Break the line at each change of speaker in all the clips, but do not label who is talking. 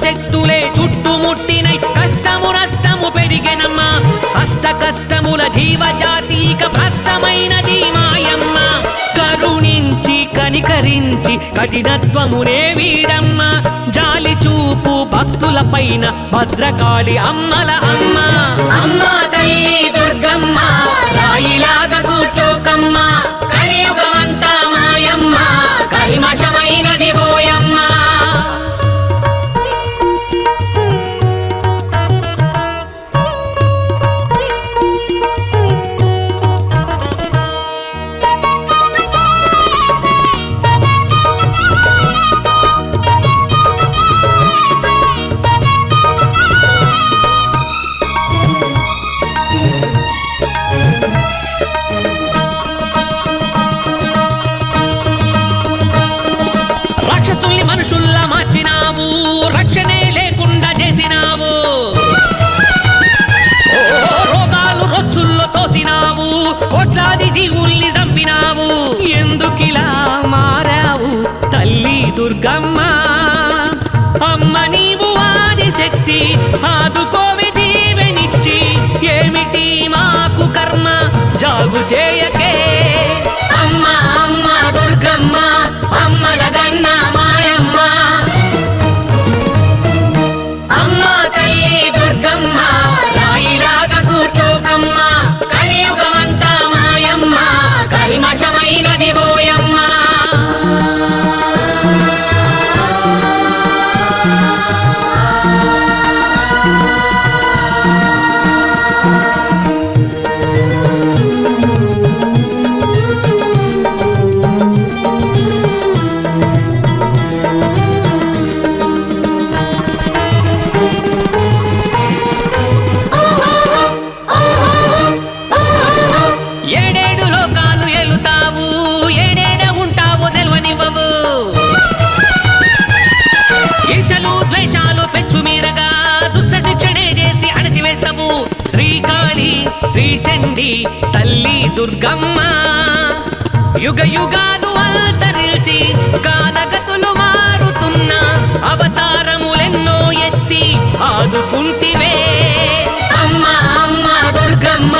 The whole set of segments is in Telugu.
శక్తులే చుట్టుముట్టినై కష్టము నష్టము పెరిగెనమ్మ అష్ట కష్టముల జీవజాతీక భ్రష్టమైనది మాయమ్మ కరుణించి కనికరించి కఠినత్వమునే వీడమ్మ జాలి చూపు భక్తుల పైన భద్రకాళి అమ్మల అమ్మ
అమ్మ తల్లి దుర్గమ్మ రాయిలాగా కూర్చోకమ్మ కలియుగమంతా మాయమ్మ కల్మషమైనది పోయమ్మ
రాక్షసుల్ని మనుషుల్లా మార్చినావు రక్షణే లేకుండా చేసినావు రోగాలు రొచ్చుల్లో తోసినావు కోట్లాది జీవుల్ని చంపినావు ఎందుకిలా మారావు తల్లి దుర్గమ్మ అమ్మ నీవు ఆది శక్తి ఆదుకోవి జీవెనిచ్చి ఏమిటి మాకు కర్మ జాగు చేయకే
అమ్మ అమ్మ దుర్గమ్మ అమ్మల గన్న మాయమ్మ అమ్మ తల్లి దుర్గమ్మ రాయిలాగా కూర్చోకమ్మ కలియుగమంతా మాయమ్మ కల్మషమైనది పోయమ్మ
ఏడేడు లోకాలు ఎలుతావు ఏడేడ ఉంటావో తెల్వనివ్వవు ఈర్షలు ద్వేషాలు పెంచు మీరగా దుష్ట శిక్షణే చేసి అణచివేస్తావు శ్రీకాళి శ్రీచండి తల్లి దుర్గమ్మ యుగ యుగాలు అంతరిల్చి కాలగతులు మారుతున్న అవతారములెన్నో ఎత్తి ఆదుకుంటివే
అమ్మ అమ్మ దుర్గమ్మ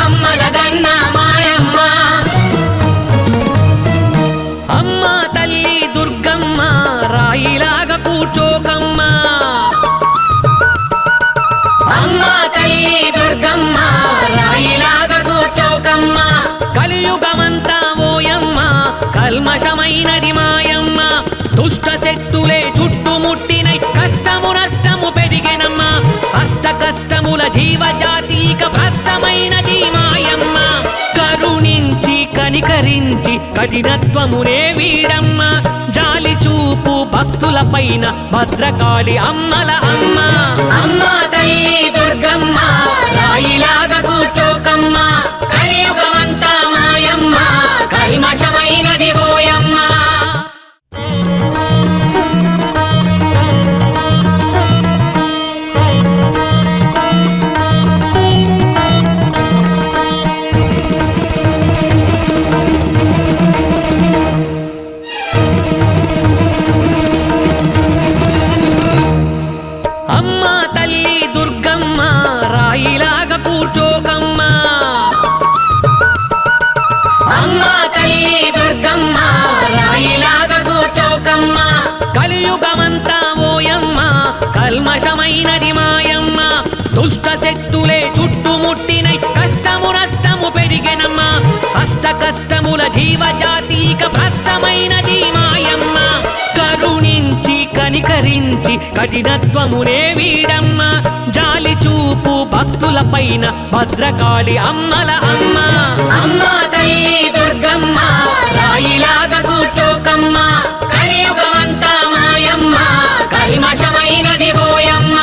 అమ్మల గన్న మాయమ్మ
అమ్మ తల్లి దుర్గమ్మ రాయిలాగా కూర్చోకమ్మ
అమ్మ తల్లి దుర్గమ్మ రాయిలాగా కూర్చోకమ్మ
కలియుగమంతా ఓయమ్మ కల్మషమైనది మాయమ్మ దుష్ట శక్తులే చుట్టుముట్టినై కష్టము నష్టము పెరిగెనమ్మ అష్ట కష్టముల జీవజాతీక భ్రష్టమైనది మాయమ్మ కరుణించి కనికరించి కఠినత్వమునే వీడమ్మ జాలి చూపు భక్తుల పైన భద్రకాళి అమ్మల అమ్మ
అమ్మ తల్లి దుర్గమ్మ రాయిలాగా కూర్చోకమ్మ కలియుగమంతా మాయమ్మ కల్మషమైనది పోయమ్మ
అమ్మ తల్లి దుర్గమ్మ రాయిలాగా కూర్చోకమ్మ
అమ్మ తల్లి దుర్గమ్మ రాయిలాగా కూర్చోకమ్మ
కలియుగమంతా ఓయమ్మ కల్మషమైనది మాయమ్మ దుష్ట శక్తులే చుట్టుముట్టినై కష్టము నష్టము పెరిగెనమ్మ అష్ట కష్టముల జీవజాతీక భ్రష్టమైనది మాయమ్మ కరుణించి కనికరించి కఠినత్వమునే వీడమ్మ జాలి చూపు భక్తుల పైన భద్రకాళి అమ్మల అమ్మ
అమ్మ తల్లి దుర్గమ్మ రాయిలాగా కూర్చోకమ్మ కలియుగమంతా మాయమ్మ కల్మషమైనది పోయమ్మ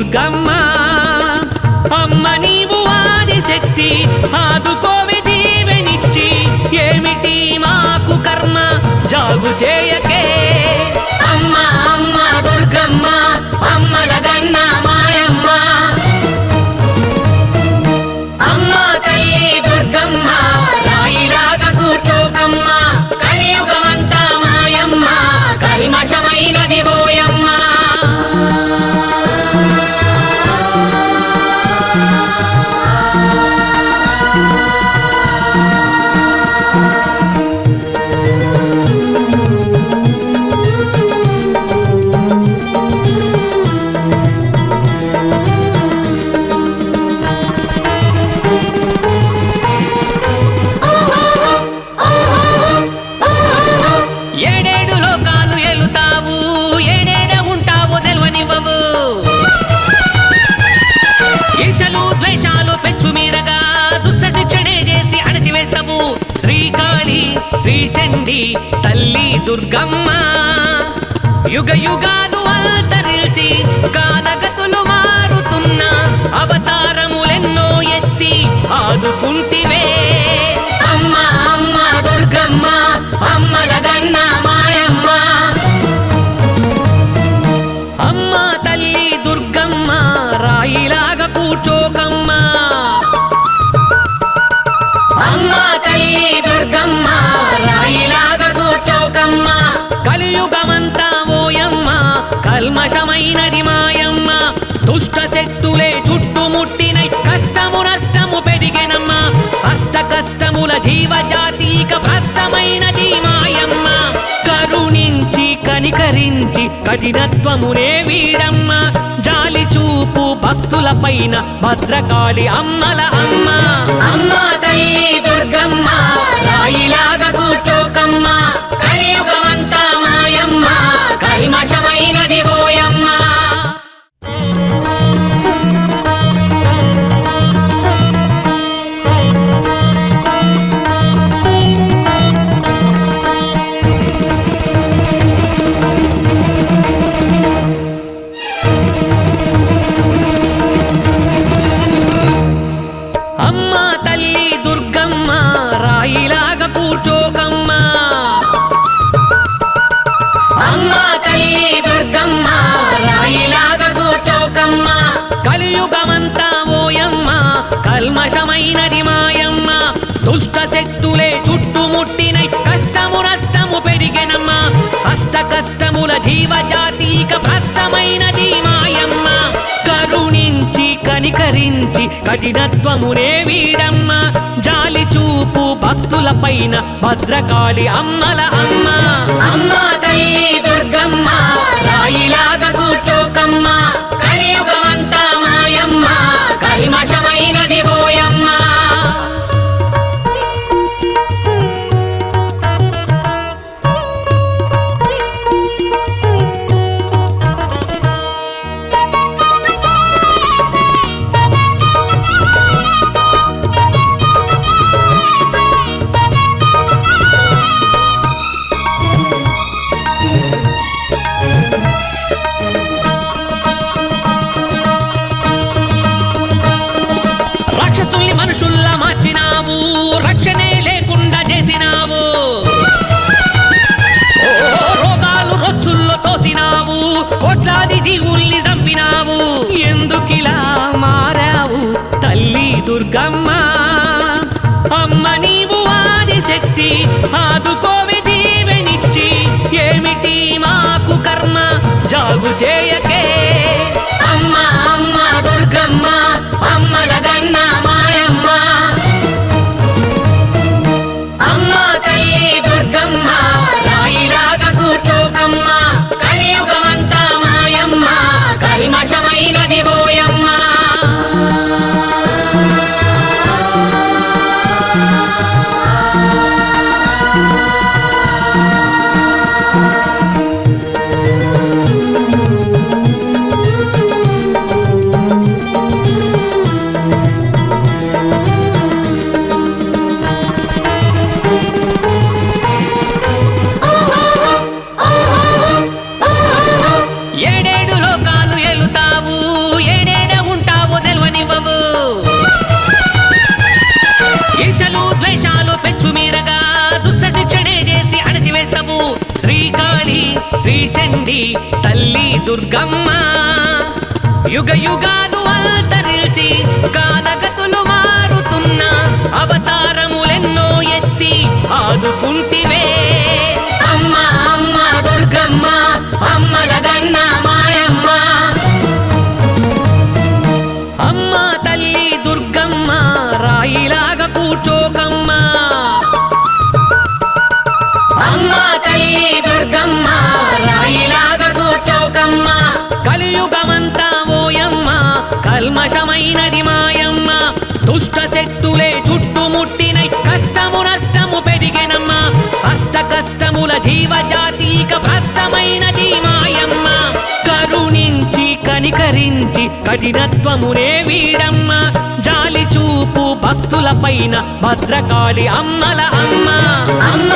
దుర్గమ్మ అమ్మ నీవు ఆదిశక్తి ఆదుకోవే దీవెనిచ్చి ఏమిటి మాకు కర్మ జాగు చేయకే
అమ్మ అమ్మ దుర్గమ్మ అమ్మల గన్న మాయమ్మ అమ్మ తల్లి దుర్గమ్మ రాయిలాగా కూర్చోకమ్మ కలియుగమంతా మాయమ్మ కల్మషమైనది ఓయమ్మ
ఏడేడు లోకాలు ఎలుతావు ఏడేడ ఉంటావో తెల్వనివ్వవు ఈర్షలు ద్వేషాలు పెంచు మీరగా దుష్ట శిక్షణే చేసి అణచివేస్తావు శ్రీకాళి శ్రీచండి తల్లి దుర్గమ్మ యుగ యుగాలు అంతరిల్చి కాలగతులు మారుతున్న అవతారములెన్నో ఎత్తి ఆదుకుంటివే
అమ్మ అమ్మ దుర్గమ్మ అమ్మల గన్న మాయమ్మ
అమ్మ తల్లి దుర్గమ్మ రాయిలాగా కూర్చోకమ్మ
అమ్మ తల్లి దుర్గమ్మ రాయిలాగా కూర్చోకమ్మ
కలియుగమంతా ఓయమ్మ కల్మషమైనది మాయమ్మ దుష్ట శక్తులే చుట్టుముట్టినై కష్టము నష్టము పెరిగెనమ్మ అష్ట కష్టముల జీవజాతీక భ్రష్టమైనది మాయమ్మ కరుణించి కనికరించి కఠినత్వమునే వీడమ్మ జాలి చూపు భక్తుల పైన భద్రకాళి అమ్మల అమ్మ
అమ్మ తల్లి దుర్గమ్మ రాయిలాగా కూర్చోకమ్మ కలియుగమంతా మాయమ్మ కల్మషమైనది ఓయమ్మ
అమ్మ తల్లి దుర్గమ్మ రాయిలాగా కూర్చోకమ్మ
అమ్మ తల్లి దుర్గమ్మ రాయిలాగా కూర్చోకమ్మ
కలియుగమంతా ఓయమ్మ కల్మషమైనది మాయమ్మ దుష్ట శక్తులే చుట్టుముట్టినై కష్టము నష్టము పెరిగెనమ్మ అష్ట కష్టముల జీవజాతీక భ్రష్టమైనది మాయమ్మ కరుణించి కనికరించి కఠినత్వమునే వీడమ్మ జాలి చూపు భక్తుల పైన భద్రకాళి అమ్మల అమ్మ
అమ్మ తల్లి దుర్గమ్మ రాయిలాగా కూర్చోకమ్మ కలియుగమంతా మాయమ్మ కల్మషమైనది ఓయమ్మ
రాక్షసుల్ని మనుషుల్లా మార్చినావు రక్షణే లేకుండా చేసినావు ఓ రోగాలు రొచ్చుల్లో తోసినావు కోట్లాది జీవుల్ని చంపినావు ఎందుకిలా మారావు తల్లి దుర్గమ్మ అమ్మ నీవు ఆదిశక్తి ఆదుకోవే దీవెనిచ్చి ఏమిటి మాకు కర్మ జాగు చేయకే
అమ్మ అమ్మ దుర్గమ్మ అమ్మల గన్న మాయమ్మ అమ్మ తల్లి దుర్గమ్మ రాయిలాగా కూర్చోకమ్మ కలియుగమంతా మాయమ్మ కల్మషమైనది ఓయమ్మ
దుర్గమ్మ యుగ యుగాలు అంతరిల్చి కాలగతులు మారుతున్న అవతారములెన్నో ఎత్తి ఆదుకుంటివే
అమ్మ అమ్మ దుర్గమ్మ అమ్మలగన్న మాయమ్మ
అమ్మ తల్లి దుర్గమ్మ రాయిలాగా కూర్చోకమ్మ
అమ్మ తల్లి దుర్గమ్మ రాయిలాగా కూర్చోకమ్మ
కలియుగమంతా ఓయమ్మ కల్మషమైనది మాయమ్మ దుష్ట శక్తులే చుట్టుముట్టినై కష్టము నష్టము పెరిగినమ్మ అష్ట కష్టముల జీవజాతీక భ్రష్టమైనది మాయమ్మ కరుణించి కనికరించి కఠినత్వమునే వీడమ్మ జాలి చూపు భక్తుల పైన భద్రకాళి అమ్మల అమ్మ
అమ్మ